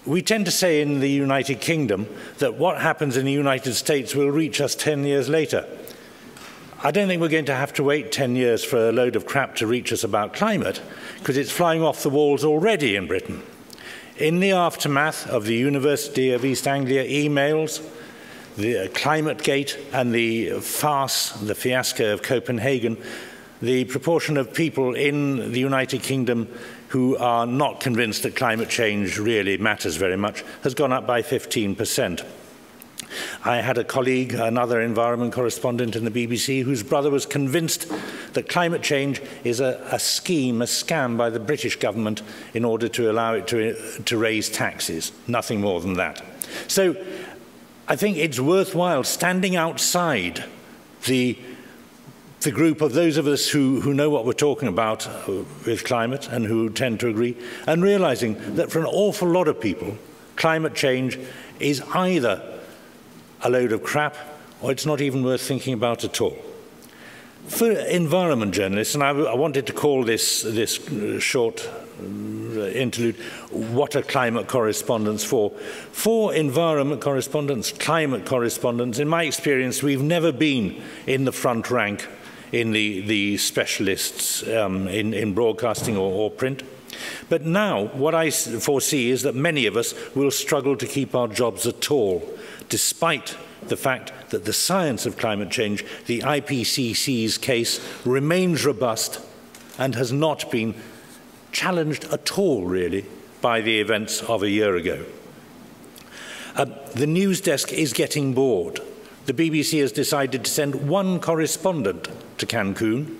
We tend to say in the United Kingdom that what happens in the United States will reach us 10 years later. I don't think we're going to have to wait 10 years for a load of crap to reach us about climate, because it's flying off the walls already in Britain. In the aftermath of the University of East Anglia emails, the Climate Gate and the farce, the fiasco of Copenhagen, the proportion of people in the United Kingdom who are not convinced that climate change really matters very much has gone up by 15%. I had a colleague, another environment correspondent in the BBC, whose brother was convinced that climate change is a scheme, a scam by the British government in order to allow it to raise taxes, nothing more than that. So I think it's worthwhile standing outside the group of those of us who know what we're talking about with climate and who tend to agree, and realizing that for an awful lot of people, climate change is either a load of crap or it's not even worth thinking about at all. For environment journalists, and I wanted to call this short interlude, what are climate correspondents for? For environment correspondents, climate correspondents, in my experience, we've never been in the front rank in the specialists in broadcasting or print. But now, what I foresee is that many of us will struggle to keep our jobs at all, despite the fact that the science of climate change, the IPCC's case, remains robust and has not been challenged at all, really, by the events of a year ago. The news desk is getting bored. The BBC has decided to send one correspondent to Cancun.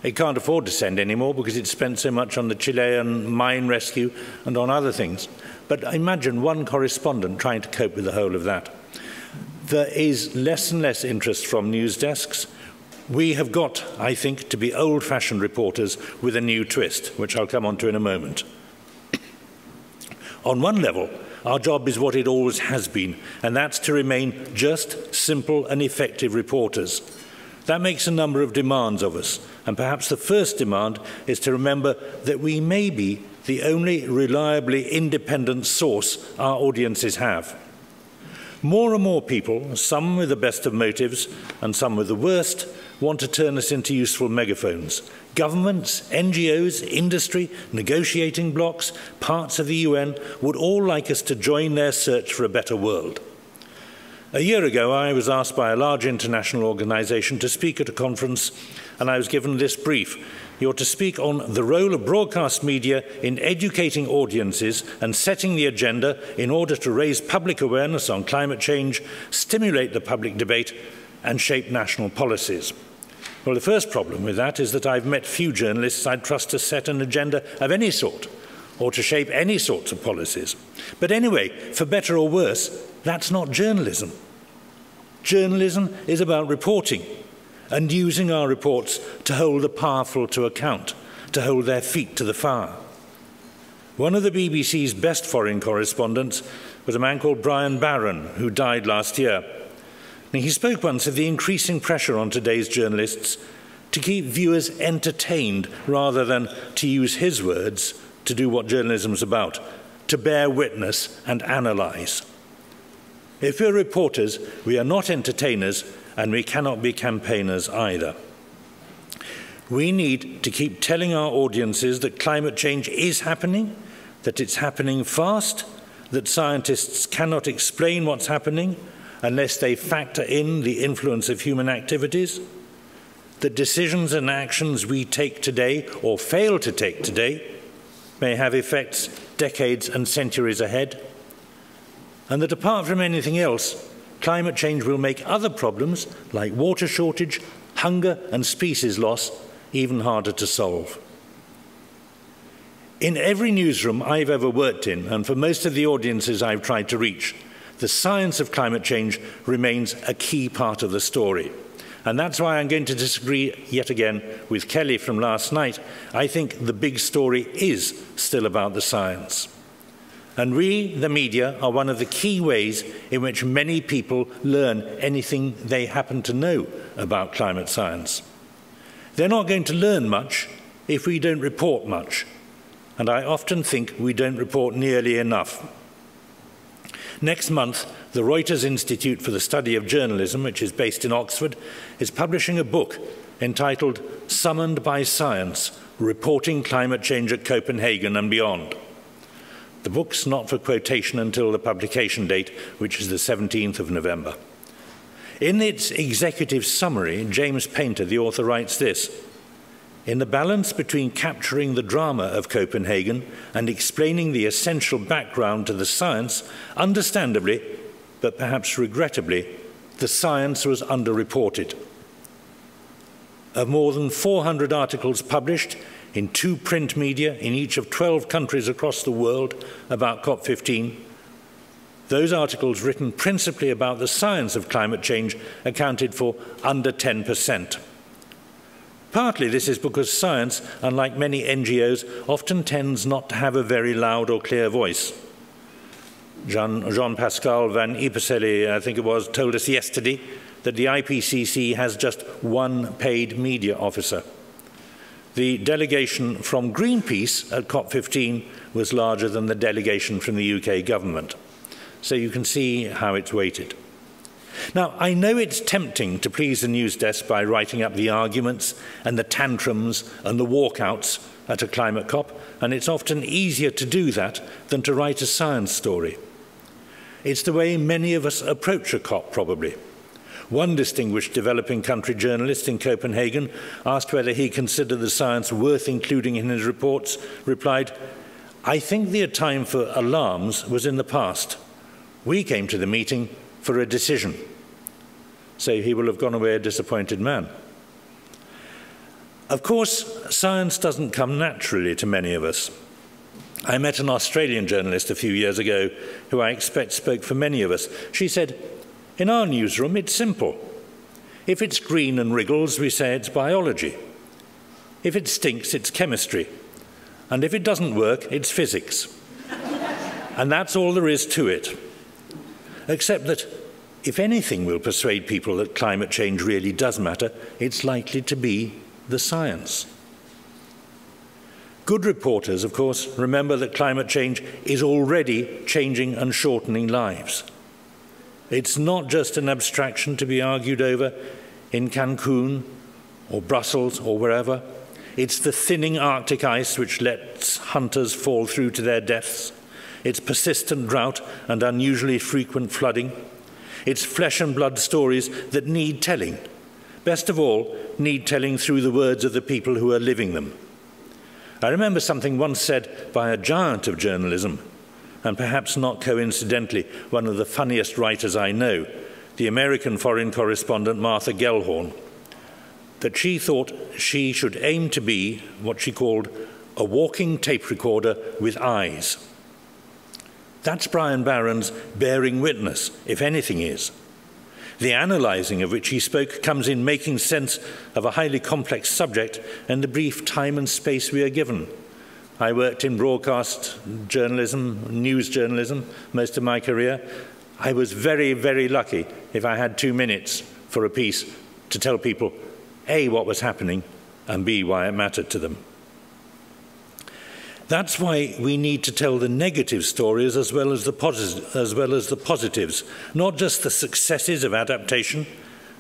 It can't afford to send any more because it's spent so much on the Chilean mine rescue and on other things. But imagine one correspondent trying to cope with the whole of that. There is less and less interest from news desks. We have got, I think, to be old-fashioned reporters with a new twist, which I'll come on to in a moment. On one level, our job is what it always has been, and that's to remain just, simple and effective reporters. That makes a number of demands of us, and perhaps the first demand is to remember that we may be the only reliably independent source our audiences have. More and more people, some with the best of motives and some with the worst, want to turn us into useful megaphones. Governments, NGOs, industry, negotiating blocs, parts of the UN would all like us to join their search for a better world. A year ago, I was asked by a large international organization to speak at a conference, and I was given this brief. You're to speak on the role of broadcast media in educating audiences and setting the agenda in order to raise public awareness on climate change, stimulate the public debate, and shape national policies. Well, the first problem with that is that I've met few journalists I'd trust to set an agenda of any sort or to shape any sorts of policies. But anyway, for better or worse, that's not journalism. Journalism is about reporting and using our reports to hold the powerful to account, to hold their feet to the fire. One of the BBC's best foreign correspondents was a man called Brian Barron, who died last year. Now, he spoke once of the increasing pressure on today's journalists to keep viewers entertained rather than, to use his words, to do what journalism's about, to bear witness and analyse. If we're reporters, we are not entertainers, and we cannot be campaigners either. We need to keep telling our audiences that climate change is happening, that it's happening fast, that scientists cannot explain what's happening unless they factor in the influence of human activities, that decisions and actions we take today or fail to take today may have effects decades and centuries ahead, and that apart from anything else, climate change will make other problems like water shortage, hunger and species loss even harder to solve. In every newsroom I've ever worked in, and for most of the audiences I've tried to reach, the science of climate change remains a key part of the story. And that's why I'm going to disagree yet again with Kelly from last night. I think the big story is still about the science. And we, the media, are one of the key ways in which many people learn anything they happen to know about climate science. They're not going to learn much if we don't report much. And I often think we don't report nearly enough. Next month, the Reuters Institute for the Study of Journalism, which is based in Oxford, is publishing a book entitled Summoned by Science, Reporting Climate Change at Copenhagen and Beyond. The book's not for quotation until the publication date, which is the 17th of November. In its executive summary, James Painter, the author, writes this: "In the balance between capturing the drama of Copenhagen and explaining the essential background to the science, understandably, but perhaps regrettably, the science was underreported. Of more than 400 articles published in 2 print media in each of 12 countries across the world about COP15, those articles written principally about the science of climate change accounted for under 10%. Partly this is because science, unlike many NGOs, often tends not to have a very loud or clear voice. Jean-Pascal van Ypersele, I think it was, told us yesterday that the IPCC has just 1 paid media officer. The delegation from Greenpeace at COP15 was larger than the delegation from the UK government. So you can see how it's weighted. Now, I know it's tempting to please the news desk by writing up the arguments and the tantrums and the walkouts at a climate COP, and it's often easier to do that than to write a science story. It's the way many of us approach a COP, probably. One distinguished developing country journalist in Copenhagen, asked whether he considered the science worth including in his reports, replied, "I think the time for alarms was in the past. We came to the meeting for a decision." So he will have gone away a disappointed man. Of course, science doesn't come naturally to many of us. I met an Australian journalist a few years ago who I expect spoke for many of us. She said, "In our newsroom, it's simple. If it's green and wriggles, we say it's biology. If it stinks, it's chemistry. And if it doesn't work, it's physics. And that's all there is to it. Except that if anything will persuade people that climate change really does matter, it's likely to be the science." Good reporters, of course, remember that climate change is already changing and shortening lives. It's not just an abstraction to be argued over in Cancun or Brussels or wherever. It's the thinning Arctic ice which lets hunters fall through to their deaths. It's persistent drought and unusually frequent flooding. It's flesh and blood stories that need telling. Best of all, need telling through the words of the people who are living them. I remember something once said by a giant of journalism, and perhaps not coincidentally, one of the funniest writers I know, the American foreign correspondent Martha Gellhorn, that she thought she should aim to be what she called a walking tape recorder with eyes. That's Brian Barron's bearing witness, if anything is. The analysing of which he spoke comes in making sense of a highly complex subject in the brief time and space we are given. I worked in broadcast journalism, news journalism, most of my career. I was very, very lucky if I had 2 minutes for a piece to tell people, A, what was happening, and B, why it mattered to them. That's why we need to tell the negative stories as well as the positives, not just the successes of adaptation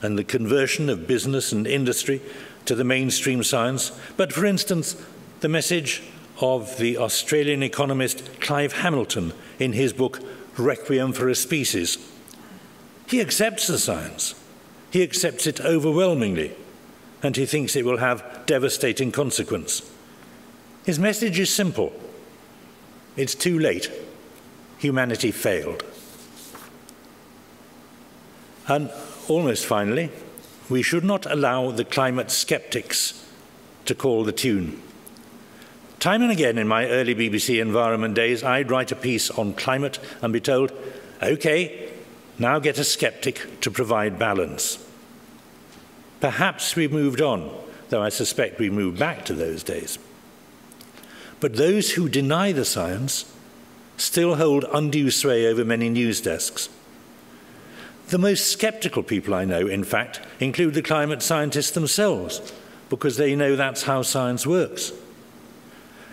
and the conversion of business and industry to the mainstream science, but, for instance, the message of the Australian economist Clive Hamilton in his book Requiem for a Species. He accepts the science. He accepts it overwhelmingly, and he thinks it will have devastating consequence. His message is simple. It's too late. Humanity failed. And almost finally, we should not allow the climate skeptics to call the tune. Time and again in my early BBC environment days, I'd write a piece on climate and be told, "Okay, now get a skeptic to provide balance." Perhaps we moved on, though I suspect we moved back to those days. But those who deny the science still hold undue sway over many news desks. The most skeptical people I know, in fact, include the climate scientists themselves, because they know that's how science works.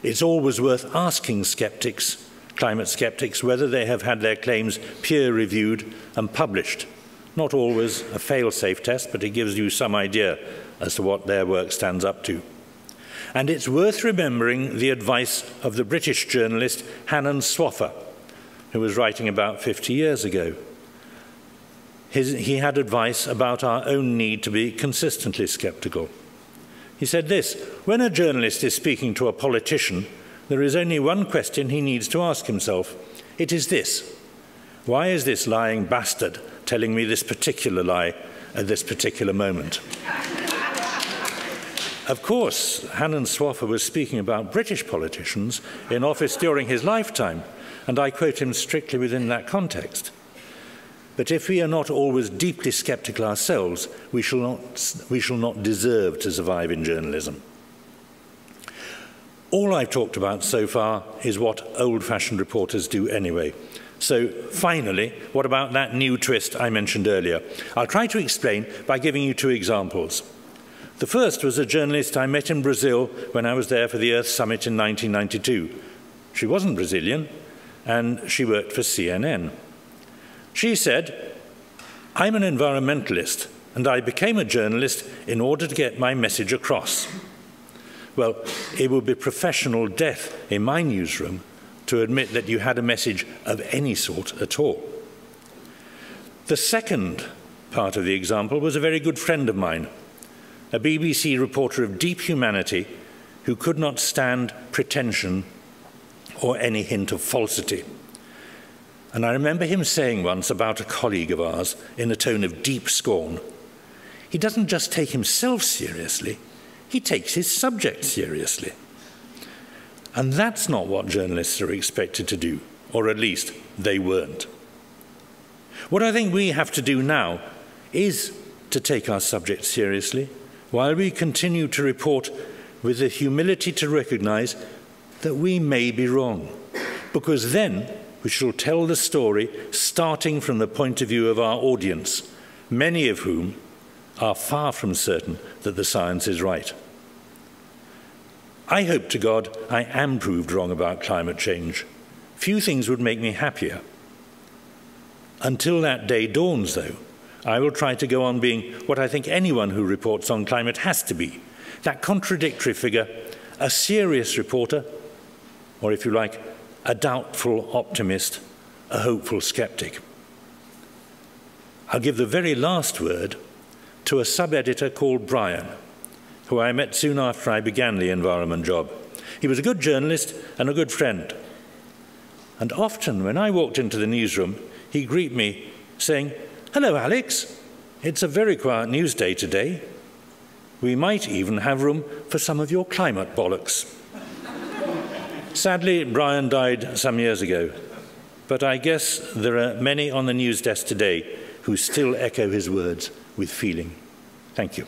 It's always worth asking skeptics climate skeptics whether they have had their claims peer-reviewed and published. Not always a fail-safe test, but it gives you some idea as to what their work stands up to. And it's worth remembering the advice of the British journalist Hannon Swaffer, who was writing about 50 years ago. He had advice about our own need to be consistently sceptical. He said this: when a journalist is speaking to a politician, there is only one question he needs to ask himself. It is this: why is this lying bastard telling me this particular lie at this particular moment? Of course, Hannon Swaffer was speaking about British politicians in office during his lifetime, and I quote him strictly within that context. But if we are not always deeply sceptical ourselves, we shall not deserve to survive in journalism. All I've talked about so far is what old-fashioned reporters do anyway. So finally, what about that new twist I mentioned earlier? I'll try to explain by giving you two examples. The first was a journalist I met in Brazil when I was there for the Earth Summit in 1992. She wasn't Brazilian, and she worked for CNN. She said, "I'm an environmentalist, and I became a journalist in order to get my message across." Well, it would be professional death in my newsroom to admit that you had a message of any sort at all. The second part of the example was a very good friend of mine, a BBC reporter of deep humanity who could not stand pretension or any hint of falsity. And I remember him saying once about a colleague of ours in a tone of deep scorn, "He doesn't just take himself seriously, he takes his subject seriously." And that's not what journalists are expected to do, or at least they weren't. What I think we have to do now is to take our subject seriously, while we continue to report with the humility to recognize that we may be wrong, because then we shall tell the story starting from the point of view of our audience, many of whom are far from certain that the science is right. I hope to God I am proved wrong about climate change. Few things would make me happier. Until that day dawns, though, I will try to go on being what I think anyone who reports on climate has to be, that contradictory figure, a serious reporter, or if you like, a doubtful optimist, a hopeful skeptic. I'll give the very last word to a sub-editor called Brian, who I met soon after I began the environment job. He was a good journalist and a good friend. And often when I walked into the newsroom, he'd greet me saying, "Hello, Alex. It's a very quiet news day today. We might even have room for some of your climate bollocks." Sadly, Brian died some years ago, but I guess there are many on the news desk today who still echo his words with feeling. Thank you.